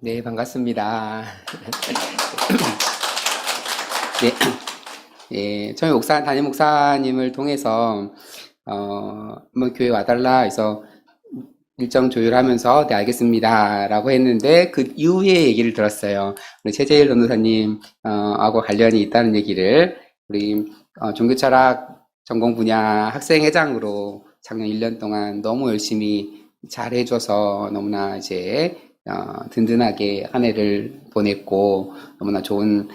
네, 반갑습니다. 네, 예, 저희 담임 목사님을 통해서, 한번 교회 와달라 해서 일정 조율하면서, 네, 알겠습니다. 라고 했는데, 그 이후에 얘기를 들었어요. 우리 최재일 전도사님, 하고 관련이 있다는 얘기를, 우리, 종교철학 전공 분야 학생회장으로 작년 1년 동안 너무 열심히 잘 해줘서 너무나 이제, 든든하게 한 해를 보냈고, 너무나 좋은,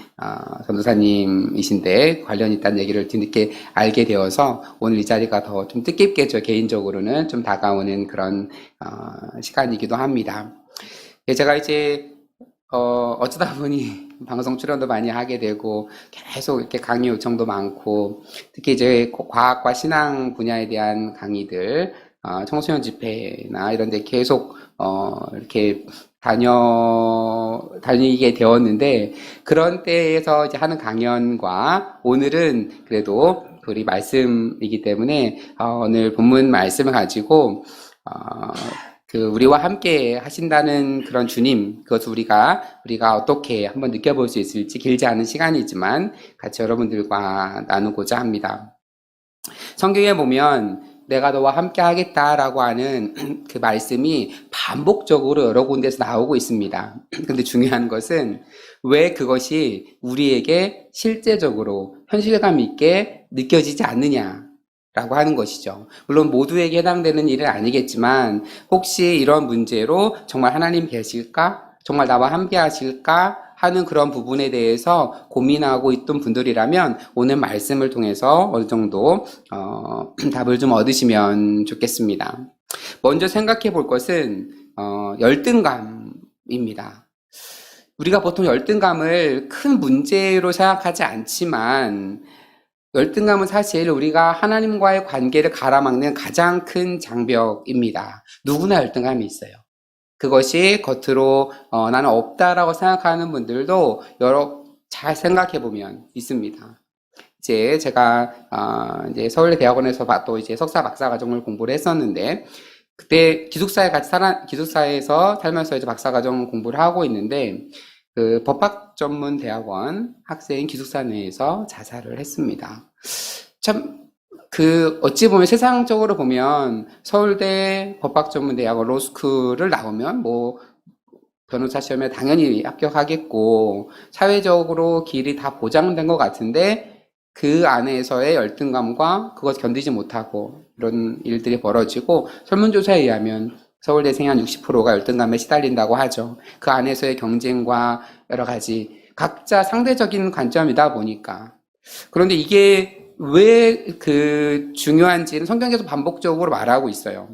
전도사님이신데, 관련이 있다는 얘기를 뒤늦게 알게 되어서, 오늘 이 자리가 더 좀 뜻깊게 저 개인적으로는 좀 다가오는 그런, 시간이기도 합니다. 예, 제가 이제, 어쩌다 보니 방송 출연도 많이 하게 되고, 계속 이렇게 강의 요청도 많고, 특히 이제 과학과 신앙 분야에 대한 강의들, 청소년 집회나 이런 데 계속, 이렇게 다니게 되었는데, 그런 때에서 이제 하는 강연과 오늘은 그래도 우리 말씀이기 때문에, 오늘 본문 말씀을 가지고, 우리와 함께 하신다는 그런 주님, 그것을 우리가 어떻게 한번 느껴볼 수 있을지 길지 않은 시간이지만 같이 여러분들과 나누고자 합니다. 성경에 보면 내가 너와 함께 하겠다라고 하는 그 말씀이 반복적으로 여러 군데서 나오고 있습니다. 근데 중요한 것은 왜 그것이 우리에게 실제적으로 현실감 있게 느껴지지 않느냐 라고 하는 것이죠. 물론 모두에게 해당되는 일은 아니겠지만 혹시 이런 문제로 정말 하나님 계실까? 정말 나와 함께 하실까? 하는 그런 부분에 대해서 고민하고 있던 분들이라면 오늘 말씀을 통해서 어느 정도 답을 좀 얻으시면 좋겠습니다. 먼저 생각해 볼 것은 열등감입니다. 우리가 보통 열등감을 큰 문제로 생각하지 않지만 열등감은 사실 우리가 하나님과의 관계를 가로막는 가장 큰 장벽입니다. 누구나 열등감이 있어요. 그것이 겉으로 나는 없다라고 생각하는 분들도 잘 생각해 보면 있습니다. 이제 제가 이제 서울대 대학원에서 또 이제 석사 박사 과정을 공부를 했었는데 그때 기숙사에서 살면서 이제 박사 과정 공부를 하고 있는데 그 법학 전문 대학원 학생 기숙사 내에서 자살을 했습니다. 참 어찌 보면 세상적으로 보면 서울대 법학전문대학원 로스쿨을 나오면 뭐 변호사 시험에 당연히 합격하겠고 사회적으로 길이 다 보장된 것 같은데 그 안에서의 열등감과 그것 견디지 못하고 이런 일들이 벌어지고 설문조사에 의하면 서울대생이 한 60%가 열등감에 시달린다고 하죠. 그 안에서의 경쟁과 여러 가지 각자 상대적인 관점이다 보니까 그런데 이게 왜 중요한지는 성경에서 반복적으로 말하고 있어요.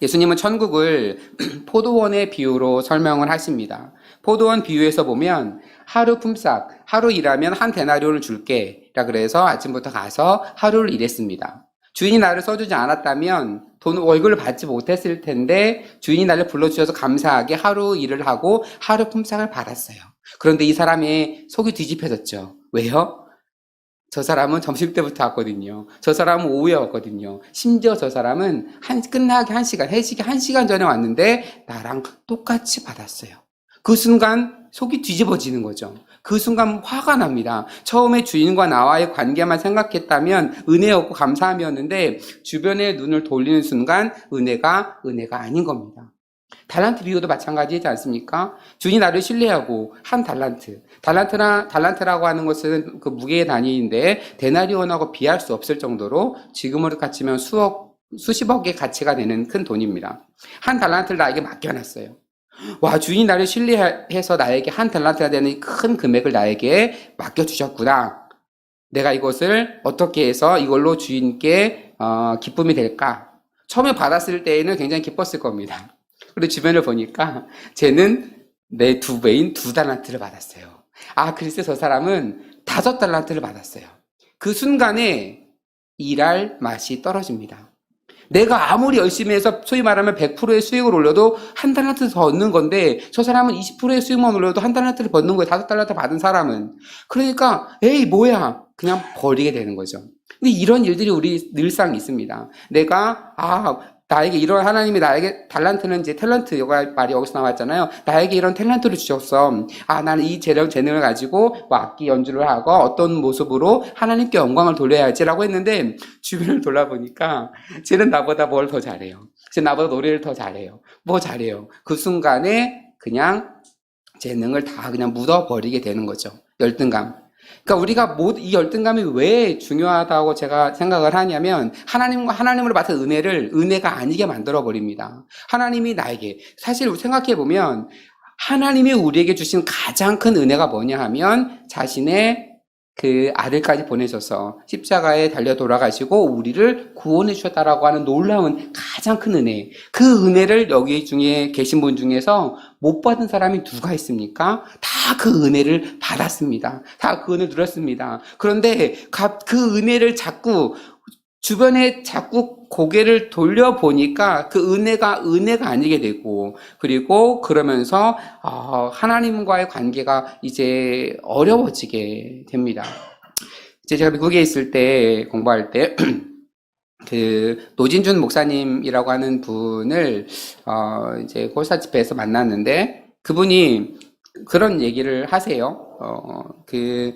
예수님은 천국을 포도원의 비유로 설명을 하십니다. 포도원 비유에서 보면 하루 품삯, 하루 일하면 한 데나리온을 줄게. 라 그래서 아침부터 가서 하루를 일했습니다. 주인이 나를 써주지 않았다면 월급을 받지 못했을 텐데 주인이 나를 불러주셔서 감사하게 하루 일을 하고 하루 품삯을 받았어요. 그런데 이 사람의 속이 뒤집혀졌죠. 왜요? 저 사람은 점심때부터 왔거든요. 저 사람은 오후에 왔거든요. 심지어 저 사람은 끝나기 1시간, 회식이 1시간 전에 왔는데 나랑 똑같이 받았어요. 그 순간 속이 뒤집어지는 거죠. 그 순간 화가 납니다. 처음에 주인과 나와의 관계만 생각했다면 은혜였고 감사함이었는데 주변의 눈을 돌리는 순간 은혜가 아닌 겁니다. 달란트 비유도 마찬가지이지 않습니까? 주인이 나를 신뢰하고 한 달란트라고 하는 것은 그 무게의 단위인데 데나리온하고 비할 수 없을 정도로 지금으로 갖추면 수십억의 가치가 되는 큰 돈입니다. 한 달란트를 나에게 맡겨놨어요. 와, 주인이 나를 신뢰해서 나에게 한 달란트가 되는 큰 금액을 나에게 맡겨주셨구나. 내가 이것을 어떻게 해서 이걸로 주인께 기쁨이 될까? 처음에 받았을 때에는 굉장히 기뻤을 겁니다. 그리고 주변을 보니까 쟤는 내 2배인 2달란트를 받았어요. 글쎄 저 사람은 5달란트를 받았어요. 그 순간에 일할 맛이 떨어집니다. 내가 아무리 열심히 해서 소위 말하면 100%의 수익을 올려도 한 달란트 더 얻는 건데 저 사람은 20%의 수익만 올려도 한 달란트를 벗는 거예요. 5달란트 받은 사람은. 그러니까 에이 뭐야 그냥 버리게 되는 거죠. 근데 이런 일들이 우리 늘상 있습니다. 내가 나에게 이런 하나님이 나에게 달란트는 이제 탤런트 말이 여기서 나왔잖아요. 나에게 이런 탤런트를 주셨어. 아, 나는 이 재능을 가지고 뭐 악기 연주를 하고 어떤 모습으로 하나님께 영광을 돌려야지라고 했는데 주변을 돌아보니까 쟤는 나보다 뭘 더 잘해요. 쟤는 나보다 노래를 더 잘해요. 뭐 잘해요. 그 순간에 그냥 재능을 다 그냥 묻어버리게 되는 거죠. 열등감. 그러니까 우리가 이 열등감이 왜 중요하다고 제가 생각을 하냐면 하나님으로 받은 은혜를 은혜가 아니게 만들어 버립니다. 하나님이 나에게 사실 생각해 보면 하나님이 우리에게 주신 가장 큰 은혜가 뭐냐 하면 자신의 그 아들까지 보내셔서 십자가에 달려 돌아가시고 우리를 구원해 주셨다라고 하는 놀라운 가장 큰 은혜. 그 은혜를 여기 중에 계신 분 중에서 못 받은 사람이 누가 있습니까? 다 그 은혜를 받았습니다. 다 그 은혜를 누렸습니다. 그런데 그 은혜를 주변에 자꾸 고개를 돌려보니까 그 은혜가 아니게 되고, 그리고 그러면서 하나님과의 관계가 이제 어려워지게 됩니다. 이제 제가 미국에 있을 때 공부할 때 그 노진준 목사님이라고 하는 분을 이제 콜사 집회에서 만났는데 그분이 그런 얘기를 하세요. 그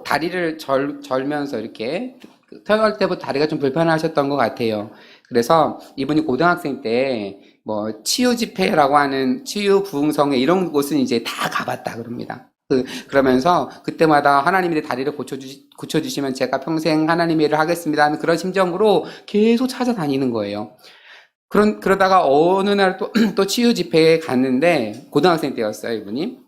다리를 절면서 이렇게 태어날 때부터 다리가 좀 불편하셨던 것 같아요. 그래서 이분이 고등학생 때 뭐 치유 집회라고 하는 치유 부흥성회 이런 곳은 이제 다 가봤다 그럽니다. 그러면서 그때마다 하나님이 내 다리를 고쳐주시면 제가 평생 하나님의 일을 하겠습니다 하는 그런 심정으로 계속 찾아다니는 거예요. 그러다가 어느 날 또 치유 집회에 갔는데 고등학생 때였어요, 이분이.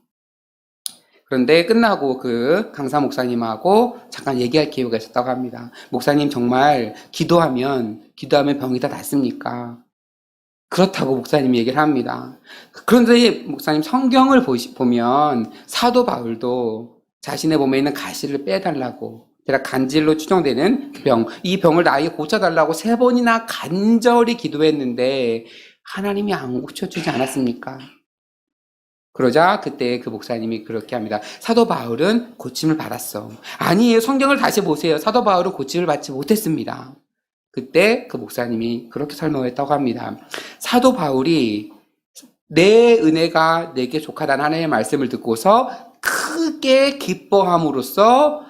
그런데 끝나고 그 강사 목사님하고 잠깐 얘기할 기회가 있었다고 합니다. 목사님 정말 기도하면 병이 다 낫습니까? 그렇다고 목사님이 얘기를 합니다. 그런데 목사님 성경을 보면 사도 바울도 자신의 몸에 있는 가시를 빼달라고 제가 간질로 추정되는 이 병을 나에게 고쳐달라고 3번이나 간절히 기도했는데 하나님이 안 고쳐주지 않았습니까? 그러자 그때 그 목사님이 그렇게 합니다. 사도 바울은 고침을 받았어. 아니에요. 성경을 다시 보세요. 사도 바울은 고침을 받지 못했습니다. 그때 그 목사님이 그렇게 설명했다고 합니다. 사도 바울이 내 은혜가 내게 족하다는 하나님의 말씀을 듣고서 크게 기뻐함으로써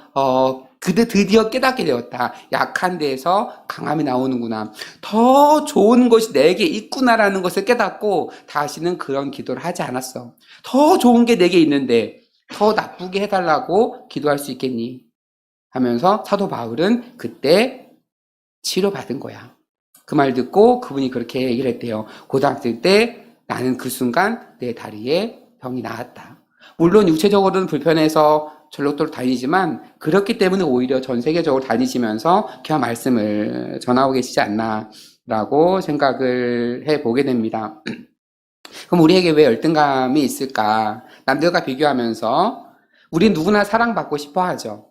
그때 드디어 깨닫게 되었다. 약한 데에서 강함이 나오는구나. 더 좋은 것이 내게 있구나라는 것을 깨닫고 다시는 그런 기도를 하지 않았어. 더 좋은 게 내게 있는데 더 나쁘게 해달라고 기도할 수 있겠니? 하면서 사도 바울은 그때 치료받은 거야. 그 말 듣고 그분이 그렇게 얘기를 했대요. 고등학생 때 나는 그 순간 내 다리에 병이 나았다. 물론 육체적으로는 불편해서 전력도로 다니지만 그렇기 때문에 오히려 전 세계적으로 다니시면서 그냥 말씀을 전하고 계시지 않나라고 생각을 해보게 됩니다. 그럼 우리에게 왜 열등감이 있을까? 남들과 비교하면서 우린 누구나 사랑받고 싶어 하죠.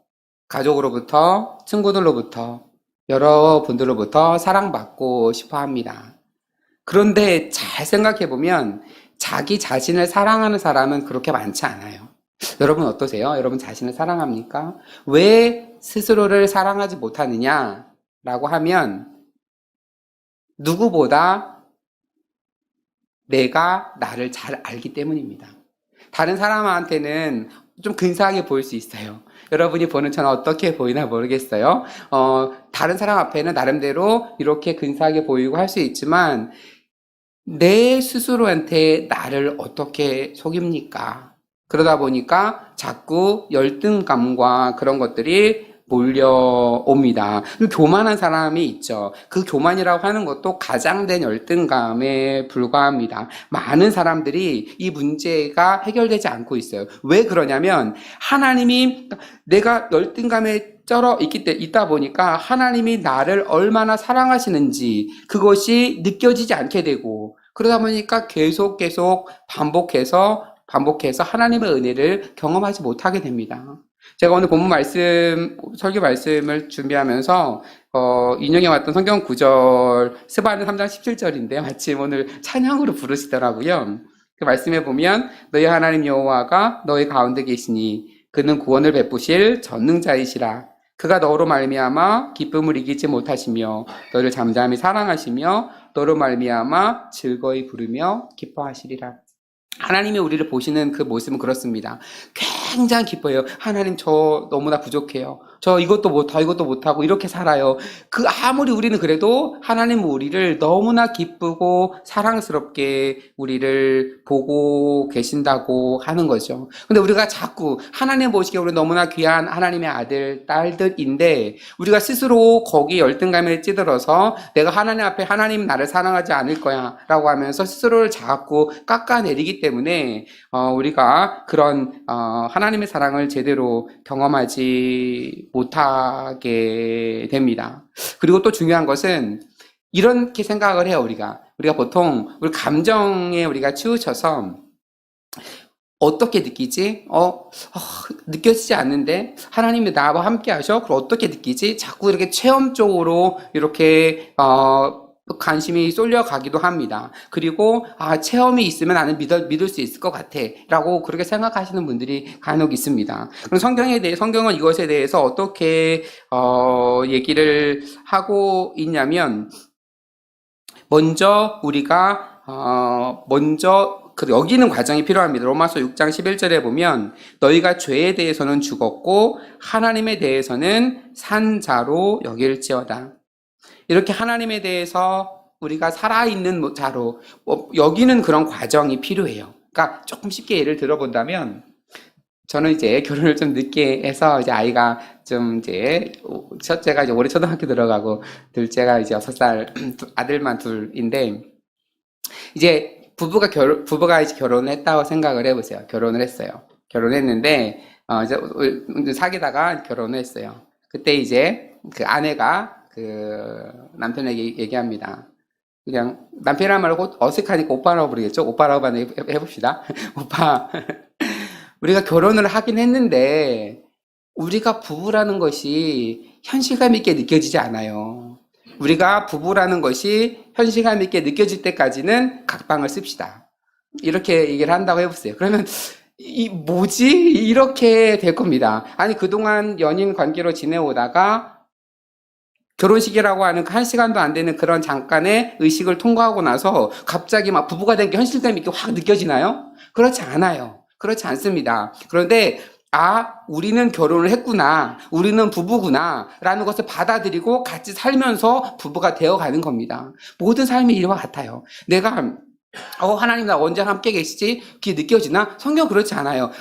가족으로부터, 친구들로부터, 여러분들로부터 사랑받고 싶어 합니다. 그런데 잘 생각해보면 자기 자신을 사랑하는 사람은 그렇게 많지 않아요. 여러분 어떠세요? 여러분 자신을 사랑합니까? 왜 스스로를 사랑하지 못하느냐라고 하면 누구보다 내가 나를 잘 알기 때문입니다. 다른 사람한테는 좀 근사하게 보일 수 있어요. 여러분이 보는 저는 어떻게 보이나 모르겠어요. 다른 사람 앞에는 나름대로 이렇게 근사하게 보이고 할 수 있지만 내 스스로한테 나를 어떻게 속입니까? 그러다 보니까 자꾸 열등감과 그런 것들이 몰려옵니다. 교만한 사람이 있죠. 그 교만이라고 하는 것도 가장된 열등감에 불과합니다. 많은 사람들이 이 문제가 해결되지 않고 있어요. 왜 그러냐면 하나님이 내가 열등감에 있다 보니까 하나님이 나를 얼마나 사랑하시는지 그것이 느껴지지 않게 되고 그러다 보니까 계속 반복해서 하나님의 은혜를 경험하지 못하게 됩니다. 제가 오늘 본문 설교 말씀을 준비하면서 인용해 왔던 성경 구절 스바냐 3장 17절인데 마침 오늘 찬양으로 부르시더라고요. 그 말씀에 보면 너희 하나님 여호와가 너희 가운데 계시니 그는 구원을 베푸실 전능자이시라. 그가 너로 말미암아 기쁨을 이기지 못하시며 너를 잠잠히 사랑하시며 너로 말미암아 즐거이 부르며 기뻐하시리라. 하나님이 우리를 보시는 그 모습은 그렇습니다. 굉장히 기뻐해요. 하나님, 저 너무나 부족해요. 저 이것도 못하고 이렇게 살아요. 아무리 우리는 그래도 하나님은 우리를 너무나 기쁘고 사랑스럽게 우리를 보고 계신다고 하는 거죠. 근데 우리가 자꾸 하나님 보시기에 우리 너무나 귀한 하나님의 아들, 딸들인데 우리가 스스로 거기에 열등감에 찌들어서 내가 하나님 앞에 하나님 나를 사랑하지 않을 거야 라고 하면서 스스로를 자꾸 깎아내리기 때문에 우리가 그런 하나님의 사랑을 제대로 경험하지 못하게 됩니다. 그리고 또 중요한 것은 이렇게 생각을 해요. 우리가 보통 우리 감정에 우리가 치우쳐서 어떻게 느끼지? 느껴지지 않는데 하나님이 나와 함께 하셔? 그럼 어떻게 느끼지? 자꾸 이렇게 체험적으로 이렇게 관심이 쏠려가기도 합니다. 그리고 체험이 있으면 나는 믿을 수 있을 것 같아 라고 그렇게 생각하시는 분들이 간혹 있습니다. 그럼 성경은 이것에 대해서 어떻게 얘기를 하고 있냐면 먼저 우리가 여기는 과정이 필요합니다. 로마서 6장 11절에 보면 너희가 죄에 대해서는 죽었고 하나님에 대해서는 산 자로 여길지어다. 이렇게 하나님에 대해서 우리가 살아있는 자로 여기는 그런 과정이 필요해요. 그러니까 조금 쉽게 예를 들어본다면 저는 이제 결혼을 좀 늦게 해서 이제 아이가 좀 이제 첫째가 이제 올해 초등학교 들어가고 둘째가 이제 6살 아들만 둘인데 이제 부부가 이제 결혼을 했다고 생각을 해보세요. 결혼을 했어요. 결혼했는데 이제 사귀다가 결혼을 했어요. 그때 이제 그 아내가 그 남편에게 얘기합니다. 그냥 남편이란 말고 어색하니까 오빠라고 부르겠죠? 오빠라고 해봅시다. 오빠, 우리가 결혼을 하긴 했는데 우리가 부부라는 것이 현실감 있게 느껴지지 않아요. 우리가 부부라는 것이 현실감 있게 느껴질 때까지는 각방을 씁시다. 이렇게 얘기를 한다고 해보세요. 그러면 뭐지? 이렇게 될 겁니다. 아니, 그동안 연인 관계로 지내오다가 결혼식이라고 하는 1시간도 안 되는 그런 잠깐의 의식을 통과하고 나서 갑자기 막 부부가 된 게 현실감 있게 확 느껴지나요? 그렇지 않아요. 그렇지 않습니다. 그런데 우리는 결혼을 했구나, 우리는 부부구나 라는 것을 받아들이고 같이 살면서 부부가 되어가는 겁니다. 모든 삶이 이와 같아요. 내가 하나님 나 언제 함께 계시지? 그게 느껴지나? 성경 그렇지 않아요.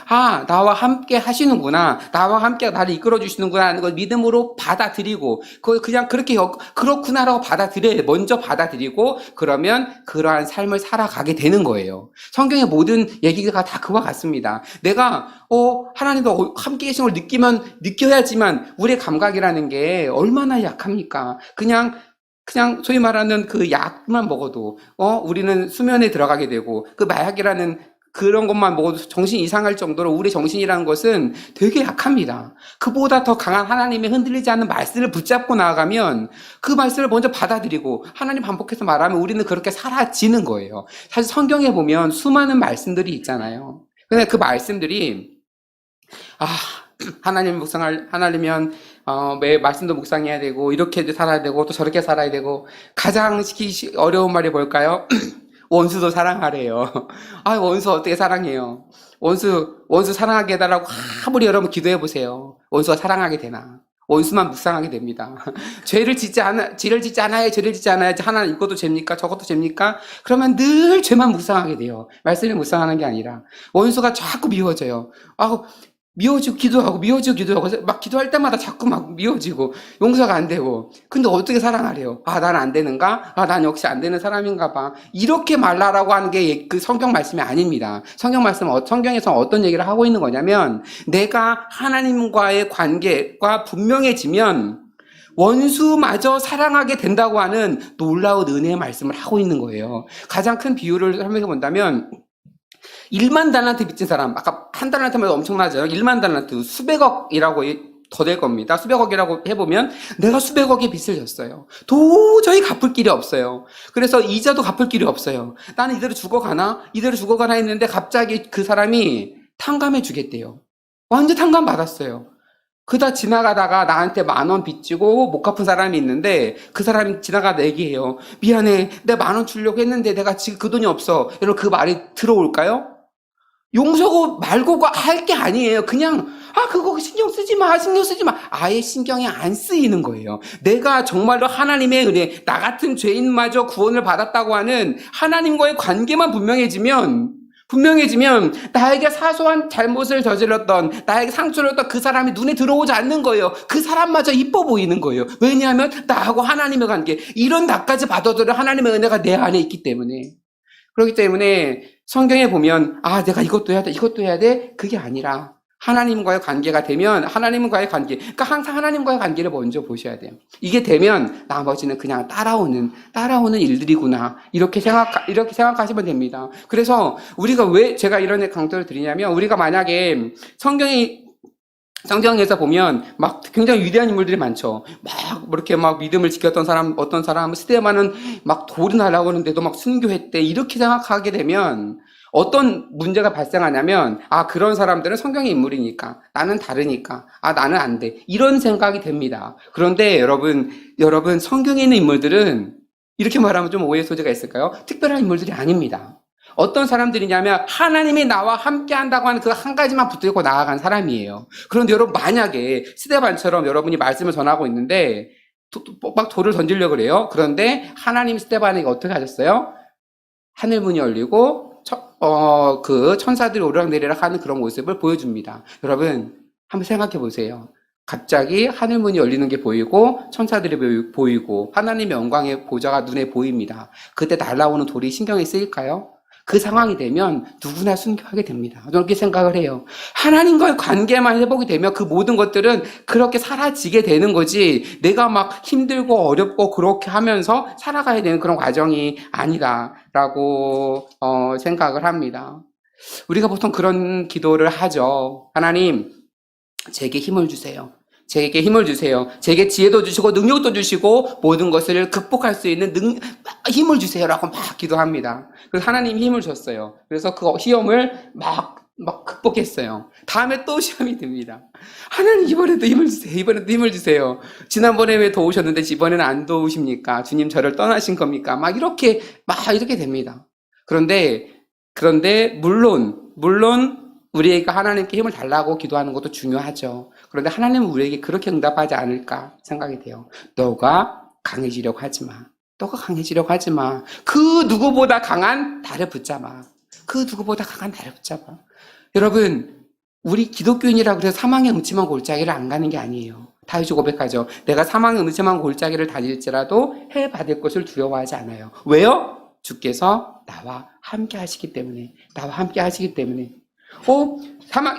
나와 함께 하시는구나, 나와 함께 나를 이끌어 주시는구나 하는 걸 믿음으로 받아들이고 그냥 그렇구나라고 먼저 받아들이고 그러면 그러한 삶을 살아가게 되는 거예요. 성경의 모든 얘기가 다 그와 같습니다. 내가 하나님도 함께 계신 걸 느껴야지만 우리의 감각이라는 게 얼마나 약합니까? 그냥 소위 말하는 그 약만 먹어도 우리는 수면에 들어가게 되고 그 마약이라는 그런 것만 먹어도 정신 이상할 정도로 우리 정신이라는 것은 되게 약합니다. 그보다 더 강한 하나님의 흔들리지 않는 말씀을 붙잡고 나아가면 그 말씀을 먼저 받아들이고 하나님 반복해서 말하면 우리는 그렇게 사라지는 거예요. 사실 성경에 보면 수많은 말씀들이 있잖아요. 근데 그 말씀들이 하나님 하나님이면 매 말씀도 묵상해야 되고 이렇게 살아야 되고 또 저렇게 살아야 되고 가장 어려운 말이 뭘까요? 원수도 사랑하래요. 원수 어떻게 사랑해요? 원수 사랑하게 해달라고 아무리 여러분 기도해 보세요. 원수가 사랑하게 되나? 원수만 묵상하게 됩니다. 죄를 짓지 않아야지 하나님 이것도 죄입니까? 저것도 죄입니까? 그러면 늘 죄만 묵상하게 돼요. 말씀을 묵상하는 게 아니라 원수가 자꾸 미워져요. 미워지고 기도하고 막 기도할 때마다 자꾸 막 미워지고 용서가 안 되고 근데 어떻게 사랑하래요? 난 안 되는가? 난 역시 안 되는 사람인가 봐. 이렇게 말라라고 하는 게 그 성경 말씀이 아닙니다. 성경에서 어떤 얘기를 하고 있는 거냐면 내가 하나님과의 관계가 분명해지면 원수마저 사랑하게 된다고 하는 놀라운 은혜의 말씀을 하고 있는 거예요. 가장 큰 비유를 설명해 본다면 1만 달란트 빚진 사람, 아까 한 달란트면 엄청나죠. 1만 달란트, 수백억이라고 더 될 겁니다. 수백억이라고 해보면 내가 수백억의 빚을 졌어요. 도저히 갚을 길이 없어요. 그래서 이자도 갚을 길이 없어요. 나는 이대로 죽어가나 했는데 갑자기 그 사람이 탕감해 주겠대요. 완전 탕감 받았어요. 그다 지나가다가 나한테 10,000원 빚지고 못 갚은 사람이 있는데 그 사람이 지나가다 얘기해요. 미안해. 내가 10,000원 주려고 했는데 내가 지금 그 돈이 없어. 여러분 그 말이 들어올까요? 용서고 말고가 할 게 아니에요. 그냥 그거 신경 쓰지 마. 신경 쓰지 마. 아예 신경이 안 쓰이는 거예요. 내가 정말로 하나님의 은혜, 나 같은 죄인마저 구원을 받았다고 하는 하나님과의 관계만 분명해지면 나에게 사소한 잘못을 저질렀던 나에게 상처를 줬던 그 사람이 눈에 들어오지 않는 거예요. 그 사람마저 이뻐 보이는 거예요. 왜냐하면 나하고 하나님의 관계, 이런 나까지 받아들여 하나님의 은혜가 내 안에 있기 때문에. 그렇기 때문에 성경에 보면 내가 이것도 해야 돼, 이것도 해야 돼, 그게 아니라 하나님과의 관계가 되면 하나님과의 관계, 그러니까 항상 하나님과의 관계를 먼저 보셔야 돼요. 이게 되면 나머지는 그냥 따라오는 일들이구나, 이렇게 생각하시면 됩니다. 그래서 우리가 왜 제가 이런 강조를 드리냐면, 우리가 만약에 성경에서 보면 막 굉장히 위대한 인물들이 많죠. 막 이렇게 막 믿음을 지켰던 사람, 어떤 사람은 스데반은 막 돌이 날아오는데도 막 순교했대, 이렇게 생각하게 되면 어떤 문제가 발생하냐면, 그런 사람들은 성경의 인물이니까, 나는 다르니까, 나는 안 돼, 이런 생각이 됩니다. 그런데 여러분 성경에 있는 인물들은 이렇게 말하면 좀 오해 소지가 있을까요? 특별한 인물들이 아닙니다. 어떤 사람들이냐면 하나님이 나와 함께 한다고 하는 그 한 가지만 붙들고 나아간 사람이에요. 그런데 여러분, 만약에 스데반처럼 여러분이 말씀을 전하고 있는데 막 돌을 던지려고 그래요. 그런데 하나님 스데반에게 어떻게 하셨어요? 하늘문이 열리고 그 천사들이 오르락내리락 하는 그런 모습을 보여줍니다. 여러분 한번 생각해 보세요. 갑자기 하늘문이 열리는 게 보이고 천사들이 보이고 하나님의 영광의 보좌가 눈에 보입니다. 그때 날아오는 돌이 신경에 쓰일까요? 그 상황이 되면 누구나 순교하게 됩니다. 저는 그렇게 생각을 해요. 하나님과의 관계만 회복이 되면 그 모든 것들은 그렇게 사라지게 되는 거지, 내가 막 힘들고 어렵고 그렇게 하면서 살아가야 되는 그런 과정이 아니다라고 생각을 합니다. 우리가 보통 그런 기도를 하죠. 하나님, 제게 힘을 주세요. 제게 힘을 주세요. 제게 지혜도 주시고 능력도 주시고 모든 것을 극복할 수 있는 힘을 주세요라고 막 기도합니다. 그래서 하나님이 힘을 줬어요. 그래서 그 시험을 막 극복했어요. 다음에 또 시험이 듭니다. 하나님, 이번에도 힘을 주세요. 이번에도 힘을 주세요. 지난번에 왜 도우셨는데 이번에는 안 도우십니까? 주님 저를 떠나신 겁니까? 이렇게 됩니다. 그런데 물론 우리가 하나님께 힘을 달라고 기도하는 것도 중요하죠. 그런데 하나님은 우리에게 그렇게 응답하지 않을까 생각이 돼요. 너가 강해지려고 하지 마. 너가 강해지려고 하지 마. 그 누구보다 강한 나를 붙잡아. 그 누구보다 강한 나를 붙잡아. 여러분, 우리 기독교인이라고 해서 사망의 음침한 골짜기를 안 가는 게 아니에요. 다윗이 고백하죠. 내가 사망의 음침한 골짜기를 다닐지라도 해 받을 것을 두려워하지 않아요. 왜요? 주께서 나와 함께 하시기 때문에.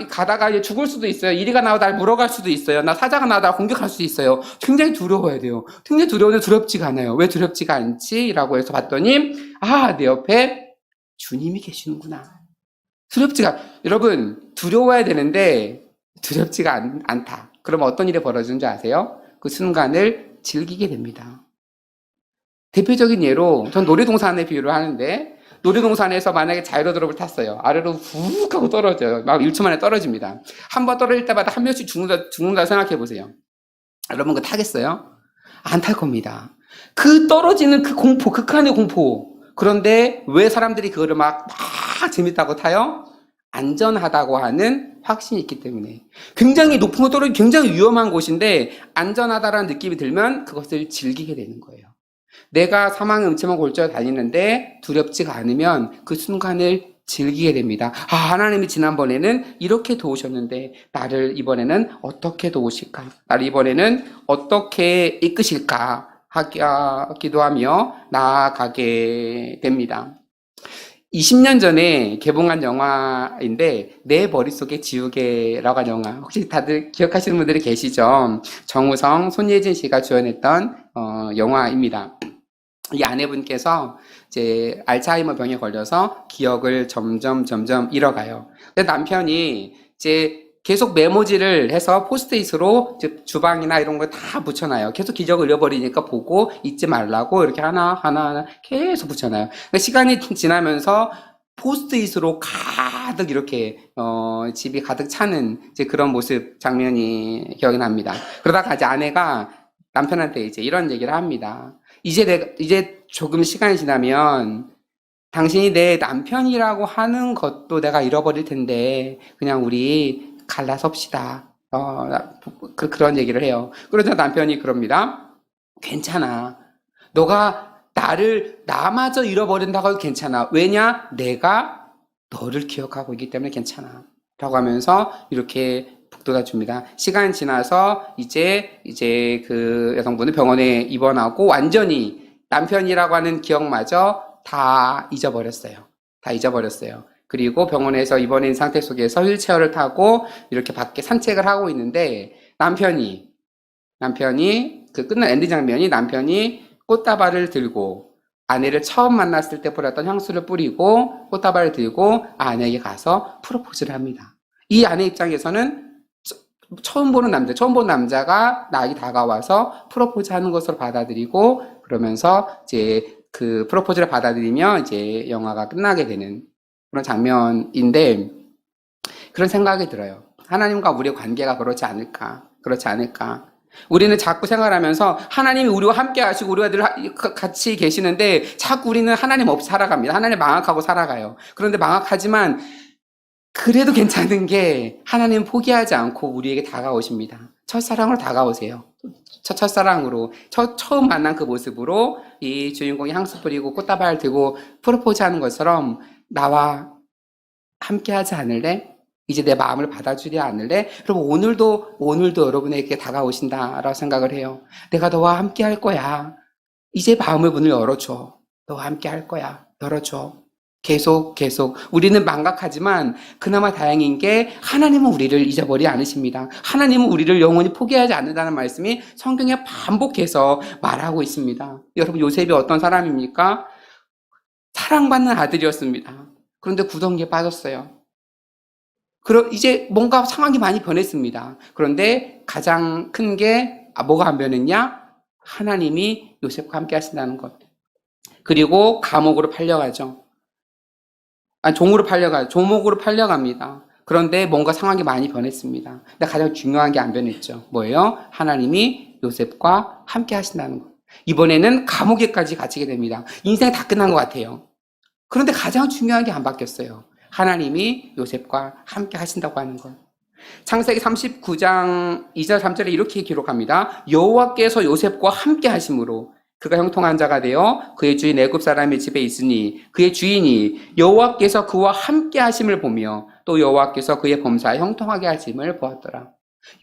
가다가 이제 죽을 수도 있어요. 이리가 나와 날 물어갈 수도 있어요. 사자가 나와 날 공격할 수도 있어요. 굉장히 두려워야 돼요. 굉장히 두려운데 두렵지가 않아요. 왜 두렵지가 않지? 라고 해서 봤더니, 내 옆에 주님이 계시는구나. 여러분, 두려워야 되는데 두렵지가 않다. 그러면 어떤 일이 벌어지는지 아세요? 그 순간을 즐기게 됩니다. 대표적인 예로, 전 놀이동산에 비유를 하는데, 놀이동산에서 만약에 자이로드롭을 탔어요. 아래로 훅 하고 떨어져요. 막 1초 만에 떨어집니다. 한 번 떨어질 때마다 한 명씩 죽는다 생각해 보세요. 여러분, 그거 타겠어요? 안 탈 겁니다. 그 떨어지는 그 공포, 극한의 공포. 그런데 왜 사람들이 그거를 막 재밌다고 타요? 안전하다고 하는 확신이 있기 때문에. 굉장히 높은 곳 떨어지면 굉장히 위험한 곳인데 안전하다라는 느낌이 들면 그것을 즐기게 되는 거예요. 내가 사망의 음침한 골짜기를 달리는데 두렵지가 않으면 그 순간을 즐기게 됩니다. 하나님이 지난번에는 이렇게 도우셨는데 나를 이번에는 어떻게 도우실까? 나를 이번에는 어떻게 이끄실까? 기도하며 나아가게 됩니다. 20년 전에 개봉한 영화인데 내 머릿속에 지우개라고 한 영화, 혹시 다들 기억하시는 분들이 계시죠? 정우성, 손예진 씨가 주연했던 영화입니다. 이 아내분께서 이제 알츠하이머 병에 걸려서 기억을 점점 잃어가요. 근데 남편이 이제 계속 메모지를 해서 포스트잇으로 주방이나 이런 거 다 붙여놔요. 계속 기억을 잃어버리니까 보고 잊지 말라고 이렇게 하나 계속 붙여놔요. 그러니까 시간이 지나면서 포스트잇으로 가득 이렇게 집이 가득 차는 이제 그런 모습 장면이 기억이 납니다. 그러다가 이제 아내가 남편한테 이제 이런 얘기를 합니다. 이제 조금 시간이 지나면 당신이 내 남편이라고 하는 것도 내가 잃어버릴 텐데 그냥 우리 갈라섭시다. 그런 얘기를 해요. 그러자 남편이 그럽니다. 괜찮아. 너가 나마저 잃어버린다고 해도 괜찮아. 왜냐? 내가 너를 기억하고 있기 때문에 괜찮아. 라고 하면서 이렇게 북돋아 줍니다. 시간이 지나서 이제 그 여성분은 병원에 입원하고 완전히 남편이라고 하는 기억마저 다 잊어버렸어요. 다 잊어버렸어요. 그리고 병원에서 입원해 있는 상태 속에서 휠체어를 타고 이렇게 밖에 산책을 하고 있는데 남편이 그 끝난 엔딩 장면이 남편이 꽃다발을 들고 아내를 처음 만났을 때 뿌렸던 향수를 뿌리고 꽃다발을 들고 아내에게 가서 프로포즈를 합니다. 이 아내 입장에서는 처음 보는 남자가 나에게 다가와서 프로포즈 하는 것으로 받아들이고 그러면서 이제 그 프로포즈를 받아들이며 이제 영화가 끝나게 되는 그런 장면인데 그런 생각이 들어요. 하나님과 우리의 관계가 그렇지 않을까? 우리는 자꾸 생활하면서 하나님이 우리와 함께 하시고 우리가 늘 같이 계시는데 자꾸 우리는 하나님 없이 살아갑니다. 하나님 망각하고 살아가요. 그런데 망각하지만 그래도 괜찮은 게 하나님은 포기하지 않고 우리에게 다가오십니다. 첫사랑으로 다가오세요. 첫사랑으로 처음 만난 그 모습으로 이 주인공이 향수 뿌리고 꽃다발 들고 프로포즈하는 것처럼 나와 함께 하지 않을래? 이제 내 마음을 받아주지 않을래? 여러분 오늘도 여러분에게 다가오신다라고 생각을 해요. 내가 너와 함께 할 거야. 이제 마음의 문을 열어줘. 너와 함께 할 거야. 열어줘. 계속 우리는 망각하지만 그나마 다행인 게 하나님은 우리를 잊어버리지 않으십니다. 하나님은 우리를 영원히 포기하지 않는다는 말씀이 성경에 반복해서 말하고 있습니다. 여러분 요셉이 어떤 사람입니까? 사랑받는 아들이었습니다. 그런데 구덩이에 빠졌어요. 이제 뭔가 상황이 많이 변했습니다. 그런데 가장 큰 게 뭐가 안 변했냐? 하나님이 요셉과 함께 하신다는 것. 그리고 감옥으로 팔려가죠. 조목으로 팔려갑니다. 그런데 뭔가 상황이 많이 변했습니다. 근데 가장 중요한 게 안 변했죠. 뭐예요? 하나님이 요셉과 함께 하신다는 것. 이번에는 감옥에까지 갇히게 됩니다. 인생이 다 끝난 것 같아요. 그런데 가장 중요한 게 안 바뀌었어요. 하나님이 요셉과 함께 하신다고 하는 것. 창세기 39장 2절 3절에 이렇게 기록합니다. 여호와께서 요셉과 함께 하심으로 그가 형통한 자가 되어 그의 주인 애굽 사람의 집에 있으니 그의 주인이 여호와께서 그와 함께 하심을 보며 또 여호와께서 그의 범사에 형통하게 하심을 보았더라.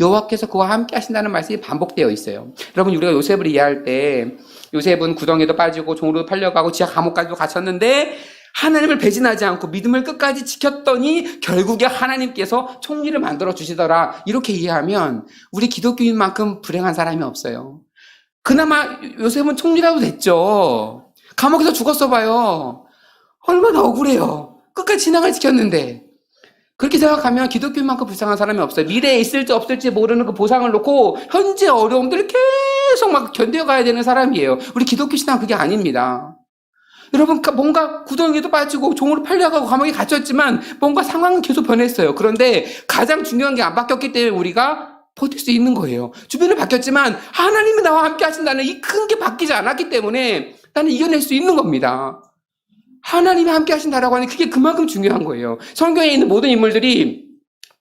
여호와께서 그와 함께 하신다는 말씀이 반복되어 있어요. 여러분 우리가 요셉을 이해할 때 요셉은 구덩이도 빠지고 종으로 팔려가고 지하 감옥까지도 갇혔는데 하나님을 배신하지 않고 믿음을 끝까지 지켰더니 결국에 하나님께서 총리를 만들어 주시더라. 이렇게 이해하면 우리 기독교인만큼 불행한 사람이 없어요. 그나마 요셉은 총리라도 됐죠. 감옥에서 죽었어 봐요. 얼마나 억울해요. 끝까지 신앙을 지켰는데. 그렇게 생각하면 기독교인만큼 불쌍한 사람이 없어요. 미래에 있을지 없을지 모르는 그 보상을 놓고 현재 어려움들을 계속 막 견뎌가야 되는 사람이에요. 우리 기독교 신앙 그게 아닙니다. 여러분 뭔가 구덩이에도 빠지고 종으로 팔려가고 감옥에 갇혔지만 뭔가 상황은 계속 변했어요. 그런데 가장 중요한 게 안 바뀌었기 때문에 우리가 버틸 수 있는 거예요. 주변이 바뀌었지만 하나님이 나와 함께 하신다는 이 큰 게 바뀌지 않았기 때문에 나는 이겨낼 수 있는 겁니다. 하나님이 함께 하신다라고 하는 그게 그만큼 중요한 거예요. 성경에 있는 모든 인물들이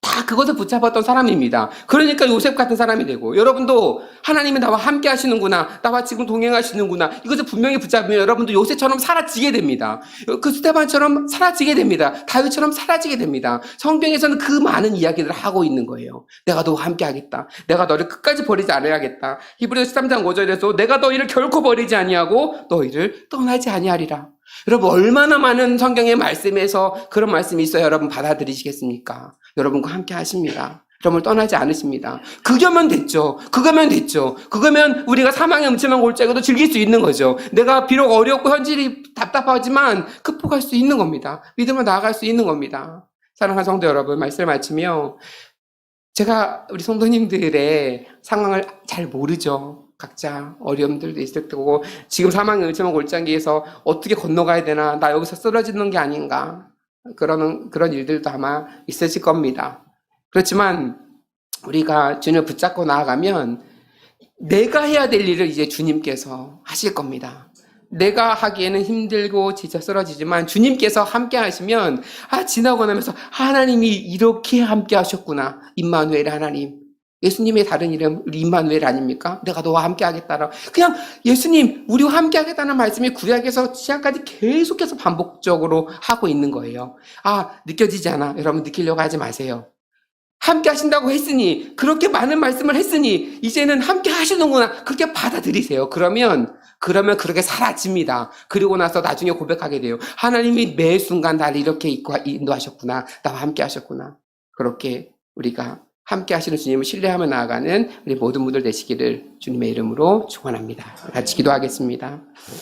다 그것을 붙잡았던 사람입니다. 그러니까 요셉 같은 사람이 되고 여러분도 하나님이 나와 함께 하시는구나. 나와 지금 동행하시는구나. 이것을 분명히 붙잡으면 여러분도 요셉처럼 사라지게 됩니다. 그 스테반처럼 사라지게 됩니다. 다윗처럼 사라지게 됩니다. 성경에서는 그 많은 이야기들을 하고 있는 거예요. 내가 너와 함께 하겠다. 내가 너를 끝까지 버리지 않아야겠다. 히브리서 13장 5절에서 내가 너희를 결코 버리지 아니하고 너희를 떠나지 아니하리라. 여러분 얼마나 많은 성경의 말씀에서 그런 말씀이 있어야 여러분 받아들이시겠습니까? 여러분과 함께 하십니다. 여러분을 떠나지 않으십니다. 그거면 됐죠. 그거면 우리가 사망의 음침한 골짜기도 즐길 수 있는 거죠. 내가 비록 어렵고 현실이 답답하지만 극복할 수 있는 겁니다. 믿음으로 나아갈 수 있는 겁니다. 사랑하는 성도 여러분, 말씀을 마치며 제가 우리 성도님들의 상황을 잘 모르죠. 각자 어려움들도 있을 테고 지금 사망의 음침한 골짜기에서 어떻게 건너가야 되나, 나 여기서 쓰러지는 게 아닌가, 그런 일들도 아마 있으실 겁니다. 그렇지만 우리가 주님을 붙잡고 나아가면 내가 해야 될 일을 이제 주님께서 하실 겁니다. 내가 하기에는 힘들고 지쳐 쓰러지지만 주님께서 함께 하시면 지나고 나면서 하나님이 이렇게 함께 하셨구나. 임마누엘 하나님. 예수님의 다른 이름 임마누엘 아닙니까? 내가 너와 함께 하겠다라고. 그냥 예수님 우리와 함께 하겠다는 말씀이 구약에서 신약까지 계속해서 반복적으로 하고 있는 거예요. 느껴지지 않아. 여러분 느끼려고 하지 마세요. 함께 하신다고 했으니, 그렇게 많은 말씀을 했으니 이제는 함께 하시는구나, 그렇게 받아들이세요. 그러면 그렇게 사라집니다. 그리고 나서 나중에 고백하게 돼요. 하나님이 매 순간 나를 이렇게 인도하셨구나, 나와 함께 하셨구나. 그렇게 우리가 함께 하시는 주님을 신뢰하며 나아가는 우리 모든 분들 되시기를 주님의 이름으로 축원합니다. 같이 기도하겠습니다.